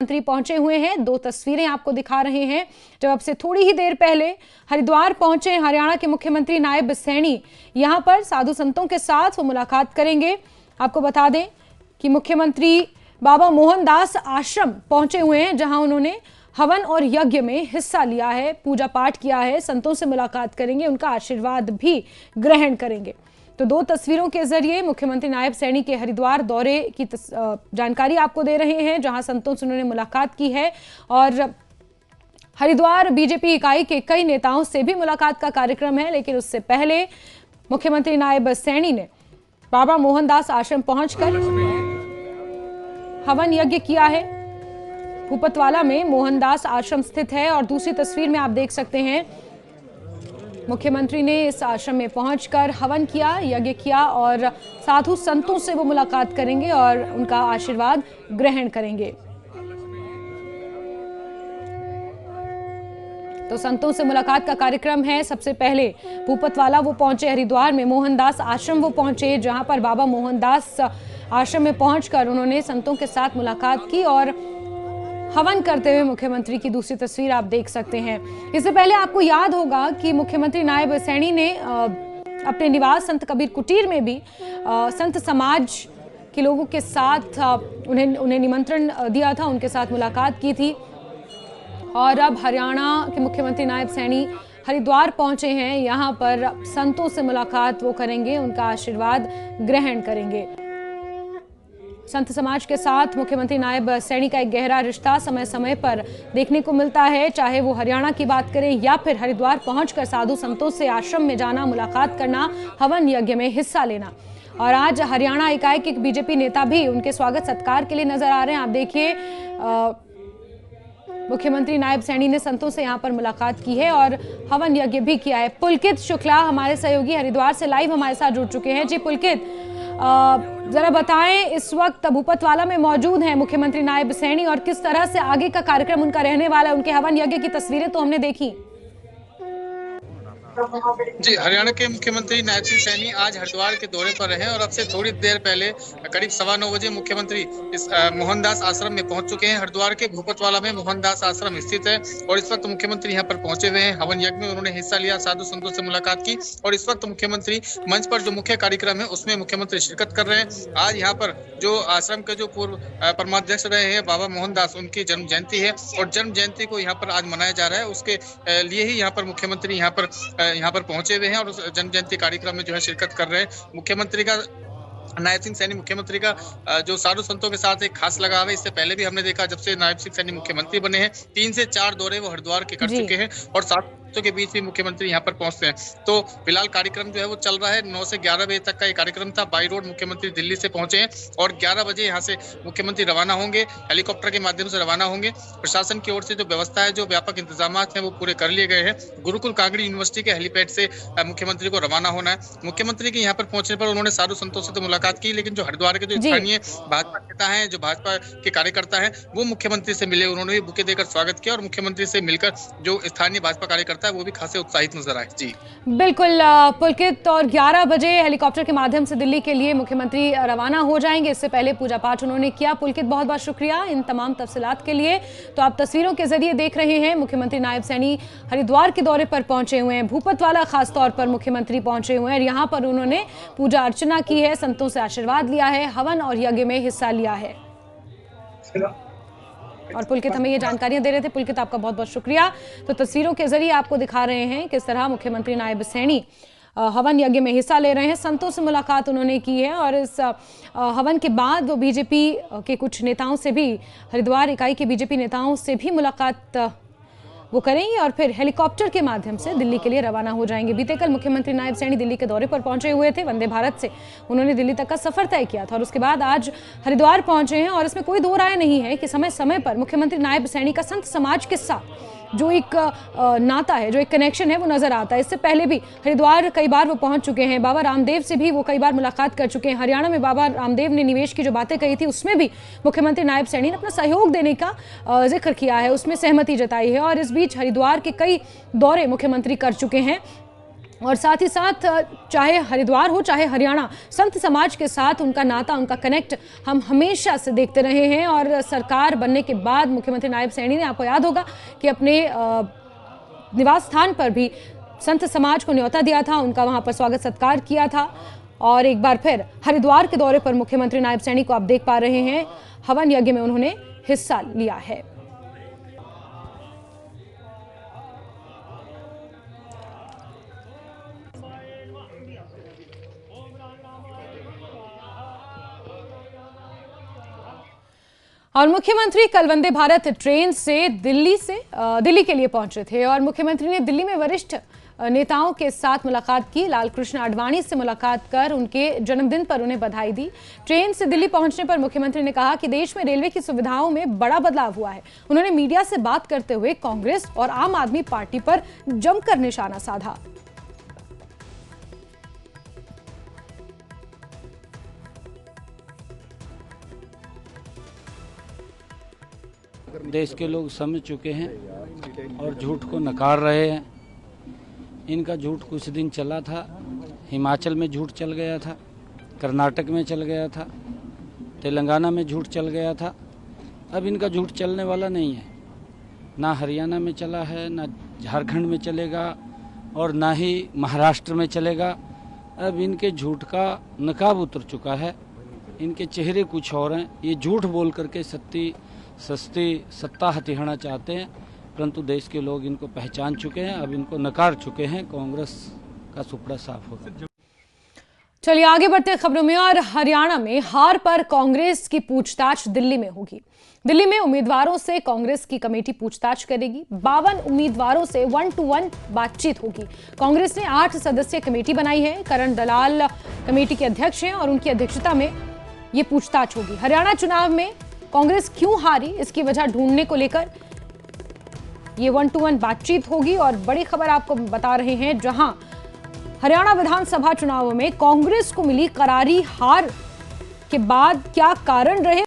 मंत्री पहुंचे हुए हैं। दो तस्वीरें आपको दिखा रहे हैं। जब अब से थोड़ी ही देर पहले हरिद्वार पहुंचे हरियाणा के मुख्यमंत्री नायब सैनी, यहां पर साधु संतों के साथ वो मुलाकात करेंगे। आपको बता दें कि मुख्यमंत्री बाबा मोहनदास आश्रम पहुंचे हुए हैं, जहां उन्होंने हवन और यज्ञ में हिस्सा लिया है, पूजा पाठ किया है, संतों से मुलाकात करेंगे, उनका आशीर्वाद भी ग्रहण करेंगे। तो दो तस्वीरों के जरिए मुख्यमंत्री नायब सैनी के हरिद्वार दौरे की जानकारी आपको दे रहे हैं, जहां संतों से उन्होंने मुलाकात की है और हरिद्वार बीजेपी इकाई के कई नेताओं से भी मुलाकात का कार्यक्रम है। लेकिन उससे पहले मुख्यमंत्री नायब सैनी ने बाबा मोहनदास आश्रम पहुंचकर हवन यज्ञ किया है। भूपतवाला में मोहनदास आश्रम स्थित है और दूसरी तस्वीर में आप देख सकते हैं मुख्यमंत्री ने इस आश्रम में पहुंचकर हवन किया, यज्ञ किया और साधु संतों से वो मुलाकात करेंगे और उनका आशीर्वाद ग्रहण करेंगे। तो संतों से मुलाकात का कार्यक्रम है। सबसे पहले भूपतवाला वो पहुंचे, हरिद्वार में मोहनदास आश्रम वो पहुंचे, जहां पर बाबा मोहनदास आश्रम में पहुंचकर उन्होंने संतों के साथ मुलाकात की और हवन करते हुए मुख्यमंत्री की दूसरी तस्वीर आप देख सकते हैं। इससे पहले आपको याद होगा कि मुख्यमंत्री नायब सैनी ने अपने निवास संत कबीर कुटीर में भी संत समाज के लोगों के साथ उन्हें निमंत्रण दिया था, उनके साथ मुलाकात की थी। और अब हरियाणा के मुख्यमंत्री नायब सैनी हरिद्वार पहुंचे हैं, यहाँ पर संतों से मुलाकात वो करेंगे, उनका आशीर्वाद ग्रहण करेंगे। संत समाज के साथ मुख्यमंत्री नायब सैनी का एक गहरा रिश्ता समय समय पर देखने को मिलता है, चाहे वो हरियाणा की बात करें या फिर हरिद्वार पहुंचकर साधु संतों से आश्रम में जाना, मुलाकात करना, हवन यज्ञ में हिस्सा लेना। और आज हरियाणा इकाई के बीजेपी नेता भी उनके स्वागत सत्कार के लिए नजर आ रहे हैं। आप देखिए मुख्यमंत्री नायब सैनी ने संतों से यहाँ पर मुलाकात की है और हवन यज्ञ भी किया है। पुलकित शुक्ला हमारे सहयोगी हरिद्वार से लाइव हमारे साथ जुड़ चुके हैं। जी पुलकित, जरा बताएं, इस वक्त भूपतवाला में मौजूद हैं मुख्यमंत्री नायब सैनी और किस तरह से आगे का कार्यक्रम उनका रहने वाला है। उनके हवन यज्ञ की तस्वीरें तो हमने देखी। जी, हरियाणा के मुख्यमंत्री नायब सिंह सैनी आज हरिद्वार के दौरे पर रहे और अब से थोड़ी देर पहले करीब 9:15 बजे मुख्यमंत्री इस मोहनदास आश्रम में पहुंच चुके हैं। हरिद्वार के भूपतवाला में मोहनदास आश्रम स्थित है और इस वक्त मुख्यमंत्री यहां पर पहुंचे हुए हैं। हवन यज्ञ में उन्होंने हिस्सा लिया, साधु संतों से मुलाकात की और इस वक्त मुख्यमंत्री मंच पर जो मुख्य कार्यक्रम है उसमें मुख्यमंत्री शिरकत कर रहे हैं। आज यहाँ पर जो आश्रम के जो पूर्व परमाध्यक्ष रहे हैं बाबा मोहनदास, उनकी जन्म जयंती है और जन्म जयंती को यहाँ पर आज मनाया जा रहा है। उसके लिए ही यहाँ पर मुख्यमंत्री यहाँ पर पहुंचे हुए हैं और उस जन्म जयंती कार्यक्रम में जो है शिरकत कर रहे हैं। मुख्यमंत्री का नायब सिंह सैनी मुख्यमंत्री का जो साधु संतों के साथ एक खास लगाव है। इससे पहले भी हमने देखा जब से नायब सिंह सैनी मुख्यमंत्री बने हैं 3 से 4 दौरे वो हरिद्वार के कर चुके हैं और साधु के बीच भी मुख्यमंत्री यहाँ पर पहुंचते हैं। तो फिलहाल कार्यक्रम जो है वो चल रहा है। 9 से 11 बजे तक का ये कार्यक्रम था। बाई रोड मुख्यमंत्री दिल्ली से पहुंचे हैं और 11 बजे यहाँ से मुख्यमंत्री रवाना होंगे, हेलीकॉप्टर के माध्यम से रवाना होंगे। प्रशासन की ओर से जो व्यवस्था है, जो व्यापक इंतजाम हैं वो पूरे कर लिए गए हैं। गुरुकुल कांगड़ी यूनिवर्सिटी के हेलीपैड से मुख्यमंत्री को रवाना होना है। मुख्यमंत्री के यहाँ पर पहुंचने पर उन्होंने साधु संतों से तो मुलाकात की, लेकिन जो हरिद्वार के जो स्थानीय भाजपा नेता है, जो भाजपा के कार्यकर्ता है, वो मुख्यमंत्री से मिले, उन्होंने भी बुके देकर स्वागत किया और मुख्यमंत्री से मिलकर जो स्थानीय भाजपा कार्यकर्ता है वो भी खासे उत्साहित नजर आए। जी बिल्कुल पुलकित, और 11 बजे हेलीकॉप्टर के माध्यम से दिल्ली के लिए मुख्यमंत्री रवाना हो जाएंगे। इससे पहले पूजा पाठ उन्होंने किया। पुलकित, बहुत बहुत शुक्रिया इन तमाम तफसीलात के लिए। तो आप तस्वीरों के जरिए देख रहे हैं मुख्यमंत्री नायब सैनी हरिद्वार के दौरे पर पहुंचे हुए हैं। भूपतवाला खास तौर पर मुख्यमंत्री पहुंचे हुए हैं और यहाँ पर उन्होंने पूजा अर्चना की है, संतों से आशीर्वाद लिया है, हवन और यज्ञ में हिस्सा लिया है। और पुलकित हमें ये जानकारियां दे रहे थे। पुलकित, आपका बहुत बहुत शुक्रिया। तो तस्वीरों के जरिए आपको दिखा रहे हैं किस तरह मुख्यमंत्री नायब सैनी हवन यज्ञ में हिस्सा ले रहे हैं। संतों से मुलाकात उन्होंने की है और इस हवन के बाद वो बीजेपी के कुछ नेताओं से भी, हरिद्वार इकाई के बीजेपी नेताओं से भी मुलाकात वो करेंगे और फिर हेलीकॉप्टर के माध्यम से दिल्ली के लिए रवाना हो जाएंगे। बीते कल मुख्यमंत्री नायब सैनी दिल्ली के दौरे पर पहुंचे हुए थे। वंदे भारत से उन्होंने दिल्ली तक का सफर तय किया था और उसके बाद आज हरिद्वार पहुंचे हैं और इसमें कोई दो राय नहीं है कि समय समय पर मुख्यमंत्री नायब सैनी का संत समाज के साथ जो एक नाता है, जो एक कनेक्शन है, वो नजर आता है। इससे पहले भी हरिद्वार कई बार वो पहुंच चुके हैं। बाबा रामदेव से भी वो कई बार मुलाकात कर चुके हैं। हरियाणा में बाबा रामदेव ने निवेश की जो बातें कही थी उसमें भी मुख्यमंत्री नायब सैनी ने अपना सहयोग देने का जिक्र किया है, उसमें सहमति जताई है। और इस बीच हरिद्वार के कई दौरे मुख्यमंत्री कर चुके हैं। और साथ ही साथ चाहे हरिद्वार हो चाहे हरियाणा, संत समाज के साथ उनका नाता, उनका कनेक्ट हम हमेशा से देखते रहे हैं। और सरकार बनने के बाद मुख्यमंत्री नायब सैनी ने, आपको याद होगा कि अपने निवास स्थान पर भी संत समाज को न्योता दिया था, उनका वहां पर स्वागत सत्कार किया था। और एक बार फिर हरिद्वार के दौरे पर मुख्यमंत्री नायब सैनी को आप देख पा रहे हैं, हवन यज्ञ में उन्होंने हिस्सा लिया है। और मुख्यमंत्री कल वंदे भारत ट्रेन से दिल्ली के लिए पहुंचे थे और मुख्यमंत्री ने दिल्ली में वरिष्ठ नेताओं के साथ मुलाकात की। लाल कृष्ण आडवाणी से मुलाकात कर उनके जन्मदिन पर उन्हें बधाई दी। ट्रेन से दिल्ली पहुंचने पर मुख्यमंत्री ने कहा कि देश में रेलवे की सुविधाओं में बड़ा बदलाव हुआ है। उन्होंने मीडिया से बात करते हुए कांग्रेस और आम आदमी पार्टी पर जमकर निशाना साधा। देश के लोग समझ चुके हैं और झूठ को नकार रहे हैं। इनका झूठ कुछ दिन चला था, हिमाचल में झूठ चल गया था, कर्नाटक में चल गया था, तेलंगाना में झूठ चल गया था। अब इनका झूठ चलने वाला नहीं है, ना हरियाणा में चला है, ना झारखंड में चलेगा और ना ही महाराष्ट्र में चलेगा। अब इनके झूठ का नकाब उतर चुका है, इनके चेहरे कुछ और हैं। ये झूठ बोल करके सस्ती सत्ता हथियाना चाहते हैं, परंतु देश के लोग इनको पहचान चुके हैं, अब इनको नकार चुके हैं। कांग्रेस का सुपड़ा साफ होगा। चलिए आगे बढ़ते हैं खबरों में। और हरियाणा में हार पर कांग्रेस की पूछताछ दिल्ली में होगी। दिल्ली में उम्मीदवारों से कांग्रेस की कमेटी पूछताछ करेगी। 52 उम्मीदवारों से 1-to-1 बातचीत होगी। कांग्रेस ने 8 सदस्यीय कमेटी बनाई है। करण दलाल कमेटी के अध्यक्ष हैं और उनकी अध्यक्षता में ये पूछताछ होगी। हरियाणा चुनाव में कांग्रेस क्यों हारी, इसकी वजह ढूंढने को लेकर ये 1-to-1 बातचीत होगी। और बड़ी खबर आपको बता रहे हैं, जहां हरियाणा विधानसभा चुनावों में कांग्रेस को मिली करारी हार के बाद क्या कारण रहे